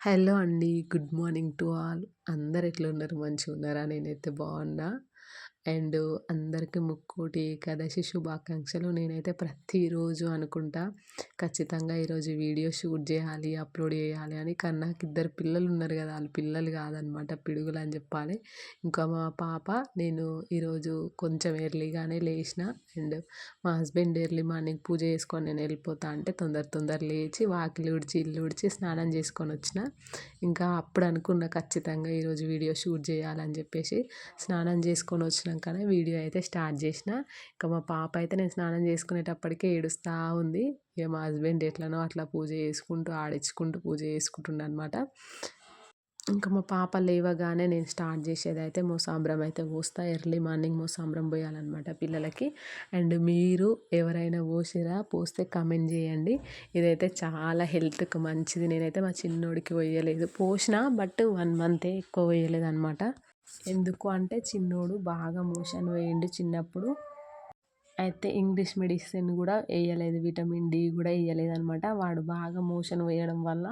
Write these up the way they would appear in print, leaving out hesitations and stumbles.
Hello అండి. Good morning to all. అందరు ఎట్లున్నారు? మంచిగున్నారా? నేనైతే బాగున్నా. అండ్ అందరికి ముక్కోటి ఏకాదశి శుభాకాంక్షలు. నేనైతే ప్రతిరోజు అనుకుంటా ఖచ్చితంగా ఈరోజు వీడియో షూట్ చేయాలి, అప్లోడ్ చేయాలి అని. కానీ నాకు ఇద్దరు పిల్లలు ఉన్నారు కదా! వాళ్ళు పిల్లలు కాదనమాట, పిడుగులు అని చెప్పాలి. ఇంకా మా పాప నేను ఈరోజు కొంచెం ఎర్లీగానే లేచిన. అండ్ మా హస్బెండ్ ఎర్లీ మార్నింగ్ పూజ చేసుకొని నేను వెళ్ళిపోతా అంటే తొందర లేచి వాకిలి ఊడ్చి ఇల్లు ఊడ్చి స్నానం చేసుకొని వచ్చిన. ఇంకా అప్పుడు అనుకున్న ఖచ్చితంగా ఈరోజు వీడియో షూట్ చేయాలని చెప్పేసి స్నానం చేసుకొని వచ్చినాకనే వీడియో అయితే స్టార్ట్ చేసిన. ఇంకా మా పాప అయితే నేను స్నానం చేసుకునేటప్పటికే ఏడుస్తూ ఉంది. ఇక మా హస్బెండ్ ఎట్లనో అట్లా పూజ చేసుకుంటూ ఆడించుకుంటూ పూజ చేసుకుంటుండనమాట. ఇంకా మా పాప లేవగానే నేను స్టార్ట్ చేసేది అయితే మోసాంబ్రం అయితే పోస్తా. ఎర్లీ మార్నింగ్ మోసాంబ్రం పోయాలన్నమాట పిల్లలకి. అండ్ మీరు ఎవరైనా పోస్తే కమెంట్ చేయండి. ఇదైతే చాలా హెల్త్కి మంచిది. నేనైతే మా చిన్నోడికి పోయలేదు, పోసిన బట్ 1 మంతే, ఎక్కువ పోయలేదన్నమాట. ఎందుకు అంటే చిన్నోడు బాగా మోషన్ పోయిండు చిన్నప్పుడు. అయితే ఇంగ్లీష్ మెడిసిన్ కూడా వేయలేదు, విటమిన్ డి కూడా వేయలేదన్నమాట. వాడు బాగా మోషన్ వేయడం వల్ల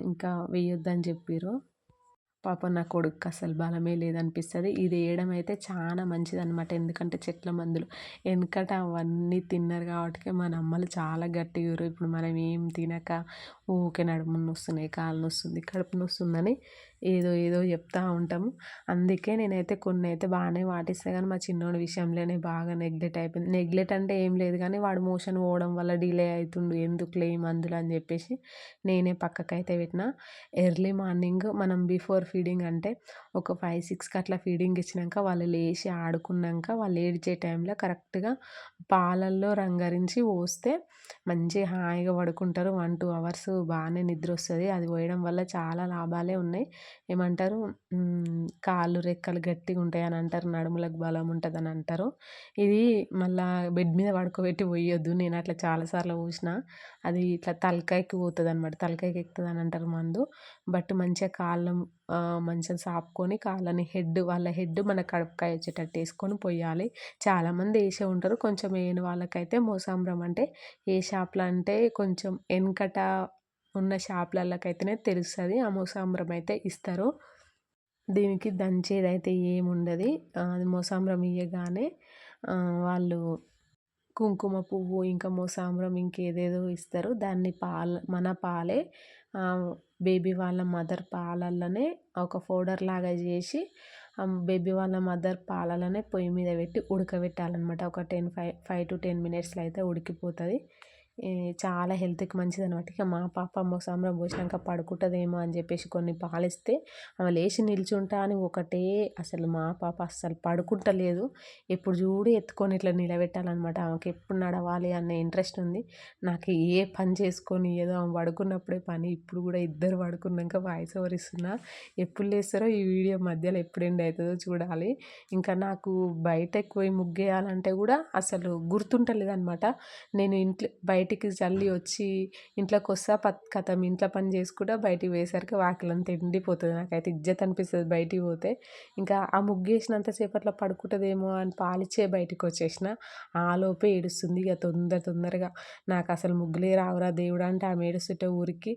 ఇంకా వేయొద్దని చెప్పిర్రు. పాపం నా కొడుక్కి అసలు బలమే లేదనిపిస్తుంది. ఇది వేయడం అయితే చాలా మంచిదన్నమాట. ఎందుకంటే చెట్ల మందులు వెనకట అవన్నీ తిన్నారు కాబట్టి మన అమ్మలు చాలా గట్టిగా. ఇప్పుడు మనం ఏం తినక ఊరికే నడుము నొస్తున్నాయి, కాళ్ళు నొస్తుంది, కడుపు నొస్తుందని ఏదో ఏదో చెప్తూ ఉంటాము. అందుకే నేనైతే కొన్ని అయితే బాగానే పాటిస్తాను. కానీ మా చిన్నోడి విషయంలోనే బాగా నెగ్లెక్ట్ అయిపోయింది. నెగ్లెక్ట్ అంటే ఏం లేదు, కానీ వాడు మోషన్ పోవడం వల్ల డిలే అవుతుండు, ఎందుకులే ఈ మందులు అని చెప్పేసి నేనే పక్కకైతే పెట్టిన. ఎర్లీ మార్నింగ్ మనం బిఫోర్ ఫీడింగ్ అంటే ఒక 5-6కి అట్లా ఫీడింగ్ ఇచ్చినాక వాళ్ళు లేచి ఆడుకున్నాక వాళ్ళు ఏడ్చే టైంలో కరెక్ట్గా పాలల్లో రంగరించి పోస్తే మంచిగా హాయిగా పడుకుంటారు. 1-2 అవర్స్ బాగానే నిద్ర వస్తుంది. అది పోయడం వల్ల చాలా లాభాలే ఉన్నాయి. ఏమంటారు, కాళ్ళు రెక్కలు గట్టిగా ఉంటాయి అని అంటారు, నడుములకు బలం ఉంటుంది అని అంటారు. ఇది మళ్ళీ బెడ్ మీద పడుకోబెట్టి పోయొద్దు. నేను అట్లా చాలాసార్లు పోసిన. అది ఇట్లా తలకాయకి పోతుంది అనమాట, తలకాయకి ఎక్కుతుంది అని అంటారు మందు. బట్ మంచిగా మంచిగా సాపుకొని కాళ్ళని వాళ్ళ హెడ్ మన కడుపుకాయ వచ్చేటట్టు వేసుకొని పోయాలి. చాలామంది వేసే ఉంటారు. కొంచెం వేయని వాళ్ళకైతే మోసాంబ్రం అంటే ఏ షాప్లో అంటే కొంచెం వెనకట ఉన్న షాపులకైతేనే తెలుస్తుంది. ఆ మోసాంబ్రం అయితే ఇస్తారు. దీనికి దంచేదైతే ఏముండదు. అది మోసాంబ్రం ఇయ్యగానే వాళ్ళు కుంకుమ పువ్వు, ఇంకా మోసాంబ్రం, ఇంకేదేదో ఇస్తారు. దాన్ని మన పాలే బేబీ వాళ్ళ మదర్ పాలల్లోనే ఒక పౌడర్ లాగా చేసి బేబీ వాళ్ళ మదర్ పాలలోనే పొయ్యి మీద పెట్టి ఉడకబెట్టాలన్నమాట. ఒక 5-10 మినిట్స్లో అయితే ఉడికిపోతుంది. చాలా హెల్త్కి మంచిది అనమాట. ఇక మా పాప మోసాంబ్రం పోసినాక పడుకుంటుందేమో అని చెప్పేసి కొన్ని పాలిస్తే ఆమె లేచి నిల్చుంటా అని ఒకటే, అసలు మా పాప అస్సలు పడుకుంటలేదు. ఎప్పుడు చూడు ఎత్తుకొని ఇట్లా నిలబెట్టాలన్నమాట. ఆమెకి ఎప్పుడు నడవాలి అన్న ఇంట్రెస్ట్ ఉంది. నాకు ఏ పని చేసుకొని ఏదో ఆమె పడుకున్నప్పుడే పని. ఇప్పుడు కూడా ఇద్దరు పడుకున్నాక వాయిస్ ఓవర్ ఇస్తున్నా. ఎప్పుడు లేస్తారో ఈ వీడియో మధ్యలో ఎప్పుడు ఎండ్ అవుతుందో చూడాలి. ఇంకా నాకు బయటకు పోయి ముగ్గేయాలంటే కూడా అసలు గుర్తుంటలేదు అనమాట. నేను బయటికి చల్లి వచ్చి ఇంట్లోకి వస్తా, కథం ఇంట్లో పని చేసుకుంటా బయటికి పోయేసరికి వాకిలంతా ఎండిపోతుంది. నాకైతే ఇజ్జత్ అనిపిస్తుంది బయటికి పోతే. ఇంకా ఆ ముగ్గేసినంత సేపట్లో పడుకుంటుందేమో అని పాలిచ్చే బయటికి వచ్చేసిన. ఆలోపే ఏడుస్తుంది. ఇక తొందరగా నాకు అసలు ముగ్గులే రావురా దేవుడా అంటే ఆమె ఏడుస్తుంటే ఊరికి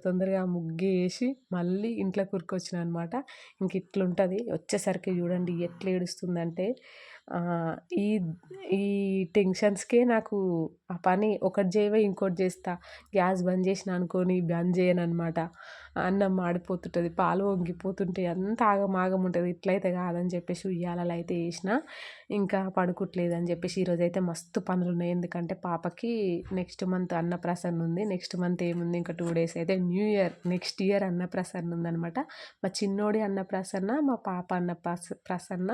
తొందరగా ముగ్గు వేసి మళ్ళీ ఇంట్లోకి ఉరికొచ్చిన అనమాట. ఇంక ఇట్లుంటుంది. వచ్చేసరికి చూడండి ఎట్లా ఏడుస్తుందంటే ఈ ఈ టెన్షన్స్కే నాకు ఆ పని ఒకటి చేయవే ఇంకోటి చేస్తా. గ్యాస్ బంద్ చేసిన అనుకోని బంద్ చేయను అనమాట. అన్నం మాడిపోతుంటుంది, పాలు వంగిపోతుంటాయి, అంత ఆగమాగం ఉంటుంది. ఇట్లయితే కాదని చెప్పేసి ఉయ్యాలలో అయితే వేసిన. ఇంకా పడుకోవట్లేదు అని చెప్పేసి ఈరోజైతే మస్తు పనులు ఉన్నాయి. ఎందుకంటే పాపకి నెక్స్ట్ మంత్ అన్నప్రాసన్న ఉంది. నెక్స్ట్ మంత్ ఏముంది, ఇంకా 2 డేస్ అయితే న్యూ ఇయర్, నెక్స్ట్ ఇయర్ అన్నప్రాసన్న ఉందనమాట. మా చిన్నోడి అన్నప్రాసన్న, మా పాప అన్నప్రాసన్న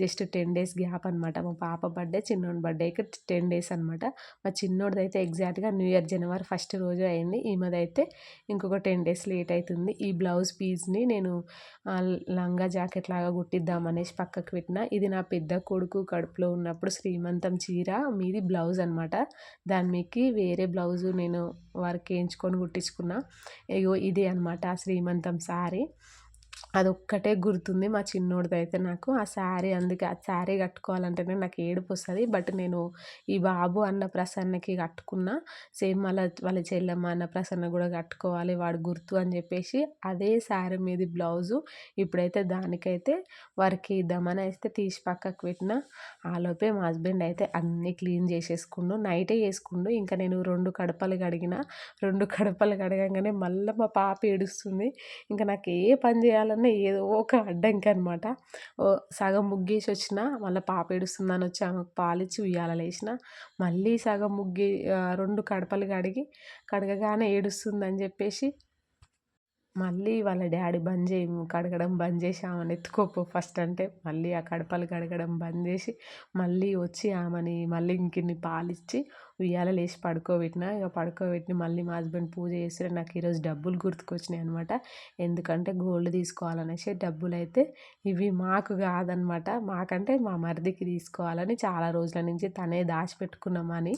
జస్ట్ 10 డేస్ గ్యాప్ అనమాట. మా పాప బర్త్డే చిన్నోడి బర్త్డేకి 10 డేస్ అనమాట. మా చిన్నోడిది అయితే ఎగ్జాక్ట్గా న్యూ ఇయర్ జనవరి 1 రోజు అయింది. ఈమెదైతే ఇంకొక 10 డేస్ లేట్ అవుతుంది. ఈ బ్లౌజ్ పీస్ని నేను లంగా జాకెట్ లాగా కుట్టిద్దామనేసి పక్కకు పెట్టిన. ఇది నా పెద్ద కొడుకు కడుపులో ఉన్నప్పుడు శ్రీమంతం చీర మీది బ్లౌజ్ అనమాట. దాని మీదకి వేరే బ్లౌజు నేను వర్క్ వేయించుకొని కుట్టించుకున్నా. ఇగో ఇదే అనమాట శ్రీమంతం శారీ. అదొక్కటే గుర్తుంది మా చిన్నోడిదైతే నాకు. ఆ శారీ అందుకే ఆ శారీ కట్టుకోవాలంటేనే నాకు ఏడుపొస్తది. బట్ నేను ఈ బాబు అన్నప్రాసన్నకి కట్టుకున్న. సేమ్ వాళ్ళ చెల్లెమ్మ అన్నప్రాసన్న గూడా కట్టుకోవాలి వాడు గుర్తు అని జెప్పేసి అదే శారీ మీది బ్లౌజు ఇప్పుడైతే దానికైతే వర్క్ ఇద్దామని అయితే తీసి పక్కకు పెట్టిన. ఆలోపే మా హస్బెండ్ అయితే అన్నీ క్లీన్ చేసేసుకుండు. నైటే చేసుకుండు. ఇంకా నేను 2 కడపలు కడిగిన. 2 కడపలు కడగంగానే మళ్ళా మా పాప ఏడుస్తుంది. ఇంకా నాకు ఏ పని చేయాలన్నా ఏదో ఒక అడ్డంకి అనమాట. సగం ముగ్గేసి వచ్చిన మళ్ళీ పాప ఏడుస్తుందని వచ్చి ఆమెకు పాలిచ్చి ఉయ్యాలలో వేసిన. మళ్ళీ సగం 2 కడపలు కడగగానే ఏడుస్తుందని చెప్పేసి మళ్ళీ వాళ్ళ డాడీ బంద్ చేయి కడగడం బంద్ చేసి ఆమెను ఎత్తుకోపో ఫస్ట్ అంటే మళ్ళీ ఆ కడపలు కడగడం బంద్ చేసి మళ్ళీ వచ్చి ఆమెని మళ్ళీ ఇంకిన్ని పాలిచ్చి ఉయ్యాల లేచి పడుకోబెట్టిన. ఇక పడుకోబెట్టి మళ్ళీ మా హస్బెండ్ పూజ చేస్తే నాకు ఈరోజు డబ్బులు గుర్తుకొచ్చినాయి అనమాట. ఎందుకంటే గోల్డ్ తీసుకోవాలనేసి డబ్బులు అయితే ఇవి మాకు కాదనమాట, మాకంటే మా మరిదికి తీసుకోవాలని చాలా రోజుల నుంచి తనే దాచిపెట్టుకున్న మనీ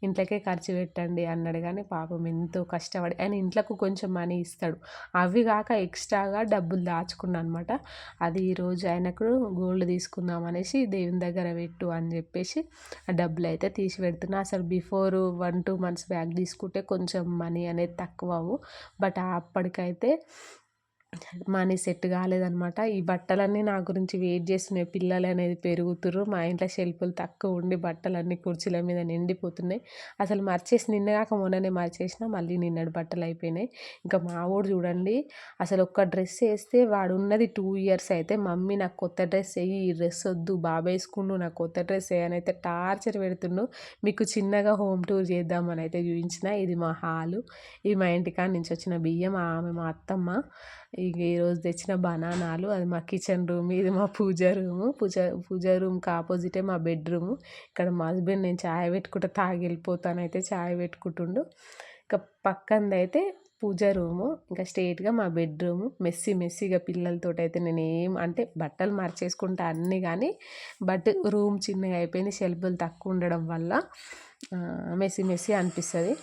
ఇంట్లోకే ఖర్చు పెట్టండి అన్నాడు. కానీ పాపం ఎంతో కష్టపడి ఆయన ఇంట్లోకి కొంచెం మనీ ఇస్తాడు, అవి కాక ఎక్స్ట్రాగా డబ్బులు దాచుకున్నా అనమాట. అది ఈరోజు ఆయనకు గోల్డ్ తీసుకుందాం అనేసి దేవుని దగ్గర పెట్టు అని చెప్పేసి ఆ డబ్బులు అయితే తీసి పెడుతున్నా. అసలు బిఫోర్ 1-2 months బ్యాక్ తీసుకుంటే కొంచెం మనీ అనేది తక్కువ అవ్వు, బట్ అప్పటికైతే మనీ సెట్ కాలేదనమాట. ఈ బట్టలన్నీ నా గురించి వెయిట్ చేస్తున్నాయి. పిల్లలు అనేది పెరుగుతుర్రు. మా ఇంట్లో షెల్ఫ్లు తక్కువ ఉండి బట్టలన్నీ కుర్చీల మీద నిండిపోతున్నాయి. అసలు నిన్నగాక మొన్ననే మర్చేసిన, మళ్ళీ నిన్నటి బట్టలు అయిపోయినాయి. ఇంకా మా వాడు చూడండి, అసలు ఒక్క డ్రెస్ వేస్తే వాడు ఉన్నది 2 years అయితే మమ్మీ నాకు కొత్త డ్రెస్ వేయి, ఈ డ్రెస్ వద్దు బాబు వేసుకుండు, నాకు కొత్త డ్రెస్ వేయని అయితే టార్చర్ పెడుతుండు. మీకు చిన్నగా హోమ్ టూర్ చేద్దామని అయితే చూపించిన. ఇది మా హాలు, ఇది మా ఇంటికాడ నుంచి వచ్చిన బియ్యం, ఆమె మా అత్తమ్మ. ఇక ఈరోజు తెచ్చిన బనానాలు, అది మా కిచెన్ రూమ్, ఇది మా పూజ రూమ్కి ఆపోజిటే మా బెడ్రూము. ఇక్కడ మా హస్బెండ్ నేను ఛాయ్ పెట్టుకుంటే తాగి వెళ్ళిపోతానైతే ఛాయ్ పెట్టుకుంటుండు. ఇంకా పక్కందైతే పూజ రూము, ఇంకా స్ట్రేట్గా మా బెడ్రూము. మెస్సీగా పిల్లలతో అయితే నేను అంటే బట్టలు మార్చేసుకుంటా అన్నీ, కానీ బట్ రూమ్ చిన్నగా అయిపోయింది, షెల్ఫ్లు తక్కువ ఉండడం వల్ల మెస్సీ అనిపిస్తుంది.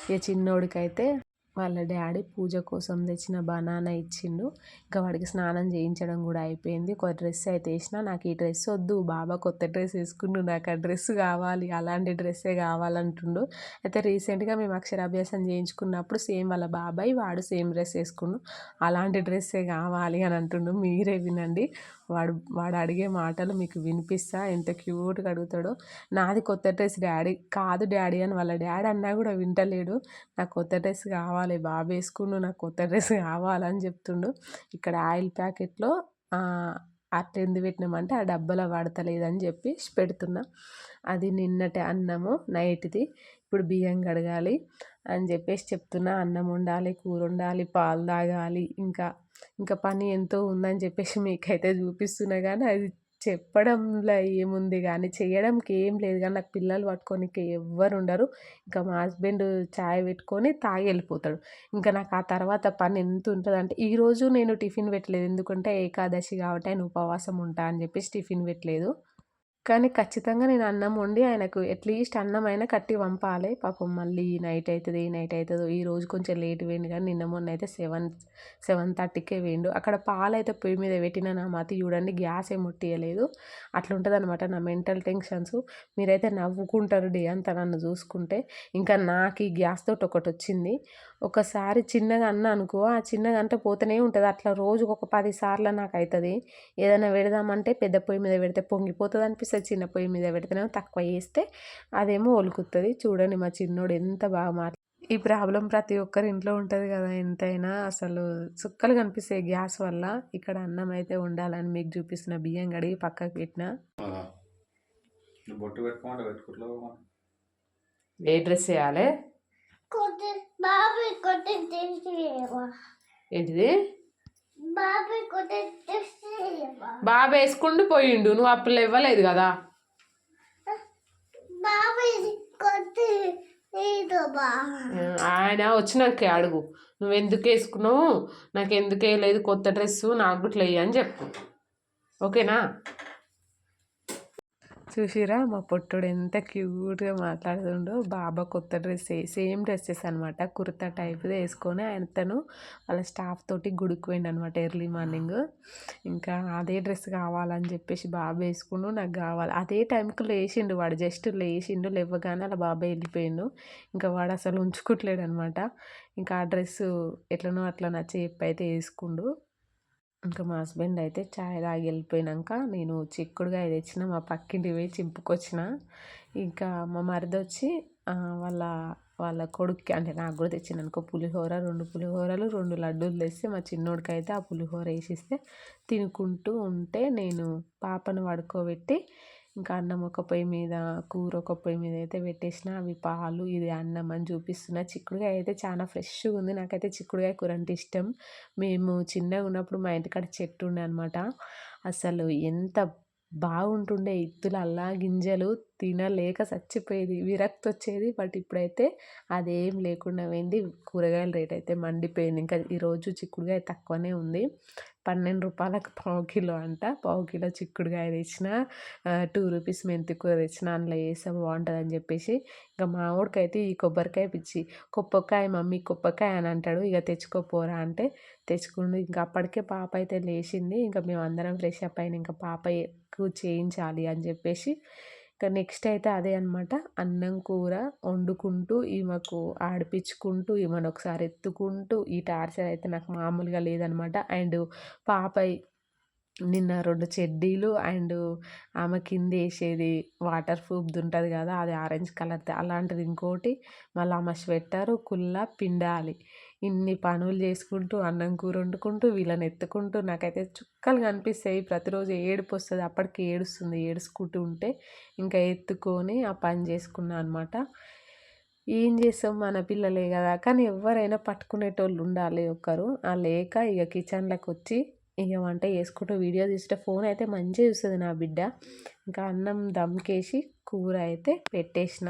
ఇక చిన్నోడికైతే వాళ్ళ డాడీ పూజ కోసం తెచ్చిన బనానా ఇచ్చిండు. ఇంకా వాడికి స్నానం చేయించడం కూడా అయిపోయింది. ఒక డ్రెస్ అయితే వేసిన. నాకు ఈ డ్రెస్ వద్దు, బాబా కొత్త డ్రెస్ వేసుకుండు, నాకు ఆ డ్రెస్ కావాలి, అలాంటి డ్రెస్సే కావాలంటుండు. అయితే రీసెంట్గా మేము అక్షరాభ్యాసం చేయించుకున్నప్పుడు సేమ్ వాళ్ళ బాబాయ్ వాడు సేమ్ డ్రెస్ వేసుకుండు, అలాంటి డ్రెస్సే కావాలి అని అంటుండు. మీరే వినండి, వాడు అడిగే మాటలు మీకు వినిపిస్తా, ఎంత క్యూట్గా అడుగుతాడో. నాది కొత్త డ్రెస్ డాడీ కాదు డాడీ అని వాళ్ళ డాడీ అన్నా కూడా వింటలేడు. నాకు కొత్త డ్రెస్ కావాలి, బాబు వేసుకుండు, నాకు కొత్త డ్రెస్ కావాలని చెప్తుండు. ఇక్కడ ఆయిల్ ప్యాకెట్లో అట్లా ఎందుకు పెట్టినామంటే ఆ డబ్బాలో పడతలేదని చెప్పి పెడుతున్నా. అది నిన్నటి అన్నము నైట్ది, ఇప్పుడు బియ్యం కడగాలి అని చెప్పేసి చెప్తున్నా. అన్నం వండాలి, కూర వండాలి, పాలు తాగాలి, ఇంకా పని ఎంతో ఉందని చెప్పేసి మీకైతే చూపిస్తున్నా. కానీ అది చెప్పడంలో ఏముంది కానీ చేయడానికి ఏం లేదు. కానీ నాకు పిల్లలు పట్టుకోనికి ఎవ్వరు ఉండరు. ఇంకా మా హస్బెండ్ చాయ్ పెట్టుకొని తాగి వెళ్ళిపోతాడు. ఇంకా నాకు ఆ తర్వాత పని ఎంత ఉంటుంది అంటే, ఈరోజు నేను టిఫిన్ పెట్టలేదు, ఎందుకంటే ఏకాదశి కాబట్టి ఆయన ఉపవాసం ఉంటా అని చెప్పేసి టిఫిన్ పెట్టలేదు. కానీ ఖచ్చితంగా నేను అన్నం వండి ఆయనకు అట్లీస్ట్ అన్నమైనా కట్టి పంపాలి. పాపం మళ్ళీ నైట్ అవుతుందో. ఈరోజు కొంచెం లేట్ వేయండి, కానీ నిన్న మొన్న అయితే 7-7:30కే వేయండు. అక్కడ పాలైతే పొయ్యి మీద పెట్టిన నా మతి చూడండి, గ్యాస్ ఏం ముట్టియలేదు. అట్లుంటుంది అనమాట నా మెంటల్ టెన్షన్స్. మీరైతే నవ్వుకుంటారు డే అంతా నన్ను చూసుకుంటే. ఇంకా నాకు ఈ గ్యాస్ తోటి ఒకటి వచ్చింది. ఒకసారి చిన్నగా అన్న అనుకో, ఆ చిన్నగా అంటే పోతూనే ఉంటుంది. అట్లా రోజుకు ఒక 10 సార్లు నాకు అవుతుంది. ఏదైనా పెడదామంటే పెద్ద పొయ్యి మీద పెడితే పొంగిపోతుంది అనిపిస్తుంది, చిన్న పొయ్యి మీద పెడితేనేమో తక్కువ వేస్తే అదేమో ఒలుకుతుంది. చూడండి మా చిన్నోడు ఎంత బాగా ఈ ప్రాబ్లం ప్రతి ఒక్కరి ఇంట్లో ఉంటుంది కదా, ఎంతైనా అసలు చుక్కలు కనిపిస్తాయి గ్యాస్ వల్ల. ఇక్కడ అన్నం అయితే ఉండాలని మీకు చూపిస్తున్న, బియ్యం కడిగి పక్కకు పెట్టిన. ఏ డ్రెస్ వేయాలి, ఏంటిది బాబు వేసుకుంటూ పోయిండు, నువ్వు అప్పుడు ఇవ్వలేదు కదా. ఆయన వచ్చినాక అడుగు, నువ్వు ఎందుకు వేసుకున్నావు, నాకు ఎందుకు వేయలేదు కొత్త డ్రెస్సు, నాకు ఇట్లా అని చెప్పు, ఓకేనా. చూసిర్రా మా పొట్టోడు ఎంత క్యూట్‌గా మాట్లాడుతుండో. బాబా కొత్త సేమ్ డ్రెసెస్ అనమాట. కుర్తా టైప్‌ది యేసుకొని తను వాళ్ళ స్టాఫ్ తోటి గుడికి పోయిండనమాట ఎర్లీ మార్నింగ్. ఇంకా అదే డ్రెస్ కావాలని చెప్పేసి బాబు యేసుకుండు. నాకు కావాలి అదే టైంకి లేచిండు వాడు. జస్ట్ లేచిండు. లేవగానే అలా బాబాయ్ వెళ్ళిపోయిండు. ఇంకా వాడు అసలు ఉంచుకోవట్లేడనమాట. ఇంకా ఆ డ్రెస్సు ఎట్లనో అట్లా నచ్చ చెప్పి అయితే యేసుకుండు. ఇంకా మా హస్బెండ్ అయితే చాయ్ తాగి వెళ్ళిపోయినాక నేను చిక్కుడుగాయ తెచ్చిన మా పక్కింటికి పోయి చింపుకొచ్చిన. ఇంకా మా మరిదొచ్చి వాళ్ళ వాళ్ళ కొడుక్కి అంటే నాకు కూడా తెచ్చిండనుకో పులిహోర 2 పులిహోరలు 2 లడ్డూలు తెస్తే మా చిన్నోడికైతే ఆ పులిహోర వేసిస్తే తినుకుంటూ ఉంటే నేను పాపను పడుకోబెట్టి ఇంకా అన్నం ఒక పొయ్యి మీద కూర ఒక పొయ్యి మీద అయితే పెట్టేసిన. అవి పాలు ఇది అన్నం అని చూపిస్తున్నా. చిక్కుడుగాయ అయితే చాలా ఫ్రెష్గా ఉంది. నాకైతే చిక్కుడుగాయ కూర అంటే ఇష్టం. మేము చిన్నగా ఉన్నప్పుడు మా ఇంటికాడ చెట్టు ఉండే అనమాట. అసలు ఎంత బాగుంటుండే ఇత్తులల్లా గింజలు తినలేక చచ్చిపోయేది. విరక్తి వచ్చేది. బట్ ఇప్పుడైతే అదేం లేకుండా పోయింది. కూరగాయల రేట్ అయితే మండిపోయింది. ఇంకా ఈరోజు చిక్కుడుగాయ తక్కువనే ఉంది. రూ. 12కి పావు కిలో అంట. పావు కిలో చిక్కుడుగాయ తెచ్చిన. 2 రూపీస్ మెంతి కూర తెచ్చిన. అందులో వేస్తే బాగుంటుందని చెప్పేసి ఇంకా మా వాడికైతే ఈ కొబ్బరికాయ పిచ్చి. కొబ్బరికాయ మమ్మీ కొబ్బరికాయ అని అంటాడు. ఇక తెచ్చుకోపోరా అంటే తెచ్చుకుండు. ఇంకా అప్పటికే పాప అయితే లేచింది. ఇంకా మేమందరం ఫ్రెష్ అప్ అయిన ఇంకా పాపకు చేయించాలి అని చెప్పేసి ఇంకా నెక్స్ట్ అయితే అదే అనమాట. అన్నం కూర వండుకుంటూ ఈమెకు ఆడిపించుకుంటూ ఈమెను ఒకసారి ఎత్తుకుంటూ ఈ టార్చర్ అయితే నాకు మామూలుగా లేదనమాట. అండ్ పాప నిన్న 2 చెడ్డీలు అండ్ ఆమె కిందేసేది వాటర్ ప్రూఫ్‌ది ఉంటది కదా! అది ఆరెంజ్ కలర్‌ది అలాంటిది ఇంకోటి. మళ్ళీ ఆమె స్వెటరు, కుల్లా పిండాలి. ఇన్ని పనులు చేసుకుంటూ, అన్నం కూర వండుకుంటూ, వీళ్ళని ఎత్తుకుంటూ నాకైతే చుక్కలు కనిపిస్తాయి. ప్రతిరోజు ఏడుపొస్తది. అప్పటికి ఏడుస్తుంది. ఏడుసుకుంటూ ఉంటే ఇంకా ఎత్తుకొని ఆ పని చేసుకున్నా అనమాట. ఏం చేస్తాం మన పిల్లలే కదా! కానీ ఎవ్వరైనా పట్టుకునేటోళ్ళు ఉండాలి ఒకరు. లేక ఇక కిచెన్‌లోకొచ్చి ఇక వంట చేసుకుంటూ వీడియో తీస్తుంటే ఫోన్ అయితే మంచిగా చూస్తుంది నా బిడ్డ. ఇంకా అన్నం దమ్కేసి కూర అయితే పెట్టేసిన.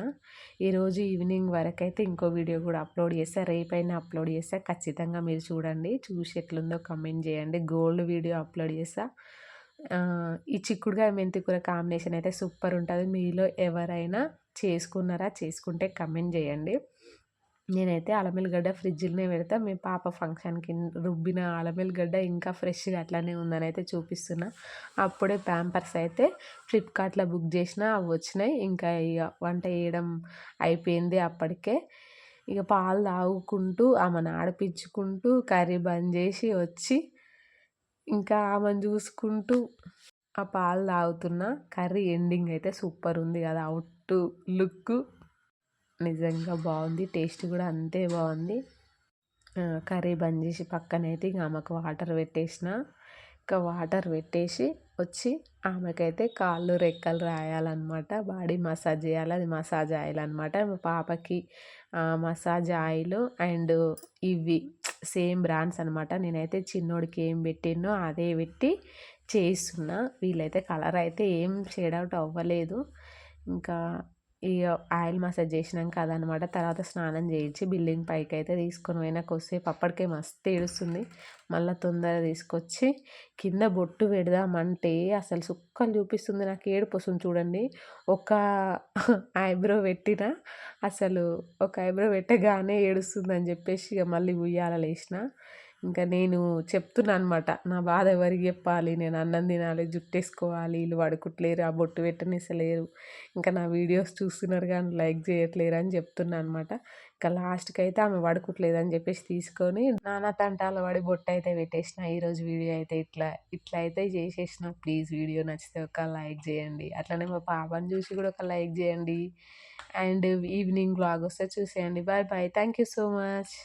ఈరోజు ఈవినింగ్ వరకు అయితే ఇంకో వీడియో కూడా అప్లోడ్ చేస్తా. రేపైనా అప్లోడ్ చేస్తా. ఖచ్చితంగా మీరు చూడండి. చూసి ఎట్లుందో కమెంట్ చేయండి. గోల్డ్ వీడియో అప్లోడ్ చేస్తా. ఈ చిక్కుడుకాయ మెంతి కూర కాంబినేషన్ అయితే సూపర్ ఉంటుంది. మీలో ఎవరైనా చేసుకున్నారా? చేసుకుంటే కమెంట్ చేయండి. నేనైతే అల్లం ఎల్లిగడ్డ ఫ్రిడ్జ్‌లోనే పెడతా. మీ పాప ఫంక్షన్‌కి రుబ్బిన అల్లం ఎల్లిగడ్డ ఇంకా ఫ్రెష్‌గా అట్లనే ఉందని అయితే చూపిస్తున్నా. అప్పుడే ప్యాంపర్స్ అయితే ఫ్లిప్‌కార్ట్‌లో బుక్ చేసిన అవి వచ్చినాయి. ఇంకా ఇక వంట చేయడం అయిపోయింది అప్పటికే. ఇక పాలు తాగుకుంటూ ఆమెను ఆడిపించుకుంటూ కర్రీ బంద్ చేసి వచ్చి ఇంకా ఆమెను చూసుకుంటూ ఆ పాలు తాగుతున్నా. కర్రీ ఎండింగ్ అయితే సూపర్ ఉంది కదా! అవుట్ లుక్ నిజంగా బాగుంది. టేస్ట్ కూడా అంతే బాగుంది. కర్రీ బంద్ చేసి పక్కనైతే ఇంక ఆమెకు వాటర్ పెట్టేసిన. ఇంకా వాటర్ పెట్టేసి వచ్చి ఆమెకైతే కాళ్ళు రెక్కలు రాయాలన్నమాట. బాడీ మసాజ్ చేయాలి. అది మసాజ్ ఆయిల్ అనమాట. మా పాపకి మసాజ్ ఆయిల్ అండ్ ఇవి సేమ్ బ్రాండ్స్ అనమాట. నేనైతే చిన్నోడికి ఏం పెట్టినో అదే పెట్టి చేస్తున్నా. వీళ్ళైతే కలర్ అయితే ఏం షేడ్ అవుట్ అవ్వలేదు. ఇంకా ఇక ఆయిల్ మసాజ్ చేసినాక అదనమాట. తర్వాత స్నానం చేయించి బిల్డింగ్ పైకి అయితే తీసుకొని పోయినా. కొద్దిసేపు అప్పటికే మస్తు ఏడుస్తుంది. మళ్ళీ తొందరగా తీసుకొచ్చి కింద బొట్టు పెడదామంటే అసలు సుక్కలు చూపిస్తుంది. నాకు ఏడుపు వస్తుంది చూడండి. ఒక ఐబ్రో పెట్టిన అసలు ఒక ఐబ్రో పెట్టగానే ఏడుస్తుందని చెప్పేసి ఇక మళ్ళీ ఉయ్యాలలో వేసిన. ఇంకా నేను చెప్తున్నా అనమాట. నా బాధ ఎవరికి చెప్పాలి? నేను అన్నం తినాలి, జుట్టేసుకోవాలి, వీళ్ళు పడుకుంటలేరు, ఆ బొట్టు పెట్టనిస్తలేరు. ఇంకా నా వీడియోస్ చూస్తున్నారు కానీ లైక్ చేయట్లేరు అని చెప్తున్నా అనమాట. ఇంకా లాస్ట్కి అయితే ఆమె పడుకోవట్లేదని చెప్పేసి తీసుకొని నానా తంటాల పడి బొట్టు అయితే పెట్టేసిన. ఈరోజు వీడియో అయితే ఇట్లా అయితే చేసేసిన. ప్లీజ్ వీడియో నచ్చితే ఒక లైక్ చేయండి. అట్లనే మా పాపని చూసి కూడా ఒక లైక్ చేయండి. అండ్ ఈవినింగ్ వ్లాగ్ వస్తే చూసేయండి. Bye bye. Thank you so much.